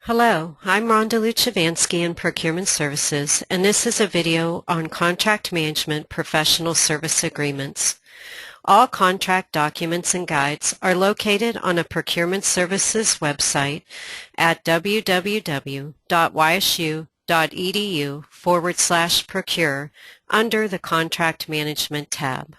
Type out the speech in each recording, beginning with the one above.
Hello, I'm Rhonda Luchavansky in Procurement Services, and this is a video on contract management professional service agreements. All contract documents and guides are located on a Procurement Services website at www.ysu.edu/procure under the Contract Management tab.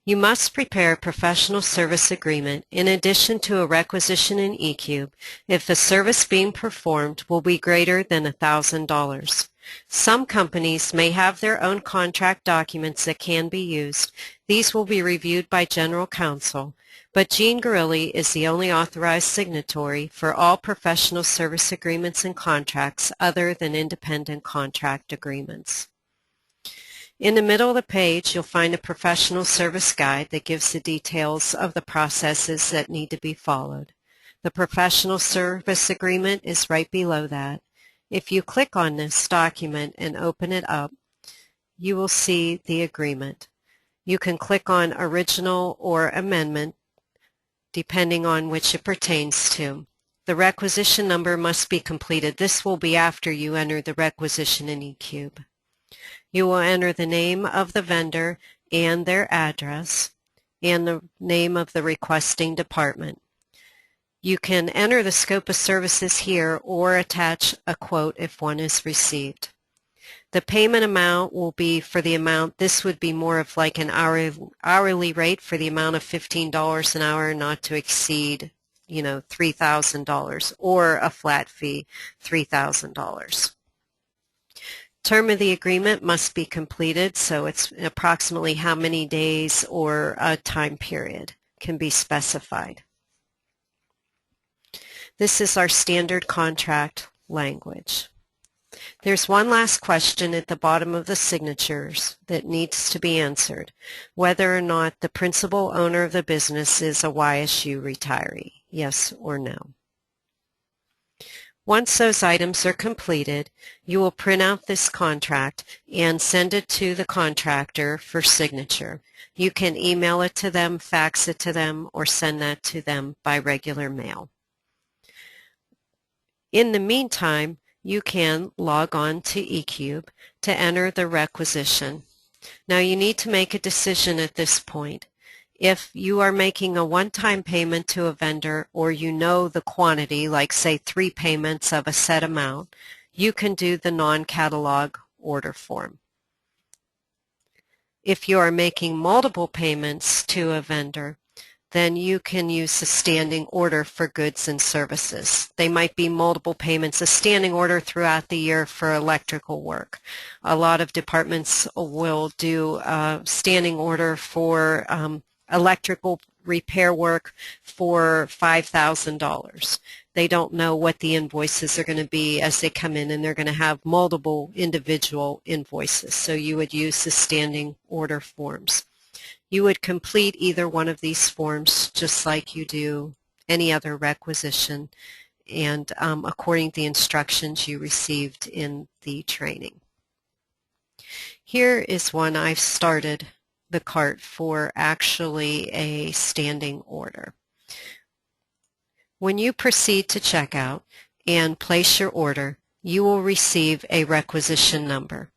You must prepare a professional service agreement in addition to a requisition in eCube if the service being performed will be greater than $1,000. Some companies may have their own contract documents that can be used. These will be reviewed by General Counsel, but Gene Guerrilli is the only authorized signatory for all professional service agreements and contracts other than independent contract agreements. In the middle of the page, you'll find a professional service guide that gives the details of the processes that need to be followed. The professional service agreement is right below that. If you click on this document and open it up, you will see the agreement. You can click on Original or Amendment, depending on which it pertains to. The requisition number must be completed. This will be after you enter the requisition in eCube. You will enter the name of the vendor and their address and the name of the requesting department. You can enter the scope of services here or attach a quote if one is received. The payment amount will be for the amount, this would be more of like an hourly rate for the amount of $15 an hour, not to exceed, $3,000, or a flat fee, $3,000. Term of the agreement must be completed, so it's approximately how many days or a time period can be specified. This is our standard contract language. There's one last question at the bottom of the signatures that needs to be answered, whether or not the principal owner of the business is a YSU retiree, yes or no. Once those items are completed, you will print out this contract and send it to the contractor for signature. You can email it to them, fax it to them, or send that to them by regular mail. In the meantime, you can log on to eCube to enter the requisition. Now you need to make a decision at this point. If you are making a one-time payment to a vendor, or you know the quantity, like say 3 payments of a set amount, you can do the non-catalog order form. If you are making multiple payments to a vendor, then you can use a standing order for goods and services. They might be multiple payments, a standing order throughout the year for electrical work. A lot of departments will do a standing order for electrical repair work for $5,000. They don't know what the invoices are going to be as they come in, and they're going to have multiple individual invoices. So you would use the standing order forms. You would complete either one of these forms just like you do any other requisition, and according to the instructions you received in the training. Here is one I've started the cart for, actually a standing order. When you proceed to checkout and place your order, you will receive a requisition number.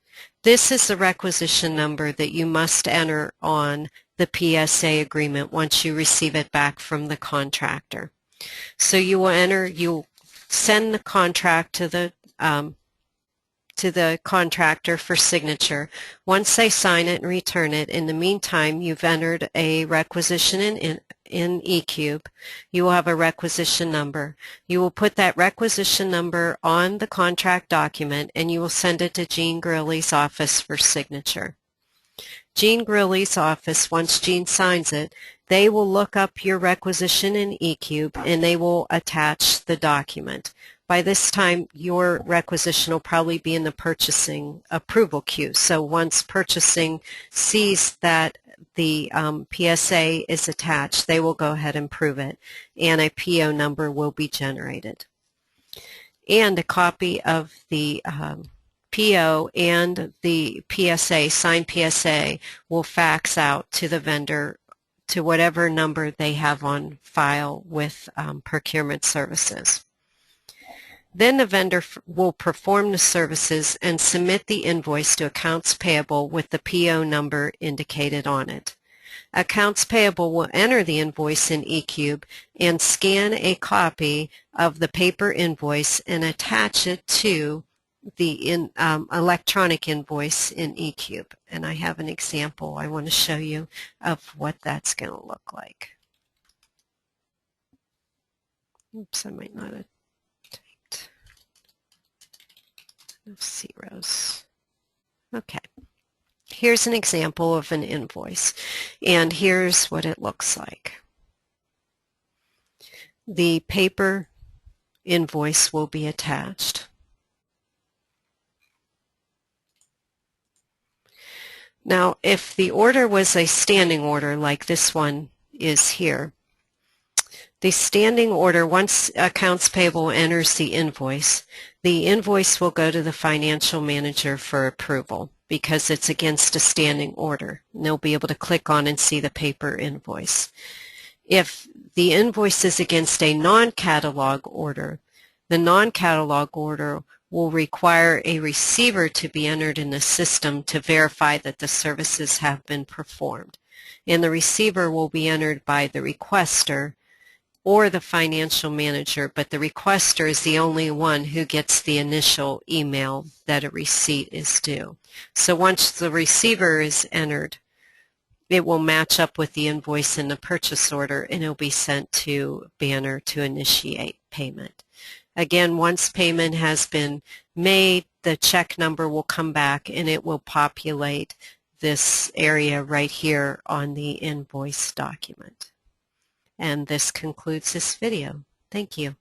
This is the requisition number that you must enter on the PSA agreement once you receive it back from the contractor. So you'll send the contract to the contractor for signature. Once they sign it and return it, in the meantime, you've entered a requisition in eCube. You will have a requisition number. You will put that requisition number on the contract document, and you will send it to Gene Guerrilli's office for signature. Gene Guerrilli's office, once Gene signs it, they will look up your requisition in eCube, and they will attach the document. By this time, your requisition will probably be in the purchasing approval queue. So once purchasing sees that the PSA is attached, they will go ahead and prove it, and a PO number will be generated. And a copy of the PO and the PSA, signed PSA, will fax out to the vendor to whatever number they have on file with Procurement Services. Then the vendor will perform the services and submit the invoice to accounts payable with the PO number indicated on it. Accounts payable will enter the invoice in eCube and scan a copy of the paper invoice and attach it to the electronic invoice in eCube. And I have an example I want to show you of what that's going to look like. Oops, I might not have typed enough zeros. Okay. Here's an example of an invoice, and here's what it looks like. The paper invoice will be attached. Now, if the order was a standing order like this one is here, the standing order, once accounts payable enters the invoice will go to the financial manager for approval because it's against a standing order. And they'll be able to click on and see the paper invoice. If the invoice is against a non-catalog order, the non-catalog order will require a receiver to be entered in the system to verify that the services have been performed. And the receiver will be entered by the requester or the financial manager, but the requester is the only one who gets the initial email that a receipt is due. So once the receiver is entered, it will match up with the invoice in the purchase order and it will be sent to Banner to initiate payment. Again, once payment has been made, the check number will come back and it will populate this area right here on the invoice document. And this concludes this video. Thank you.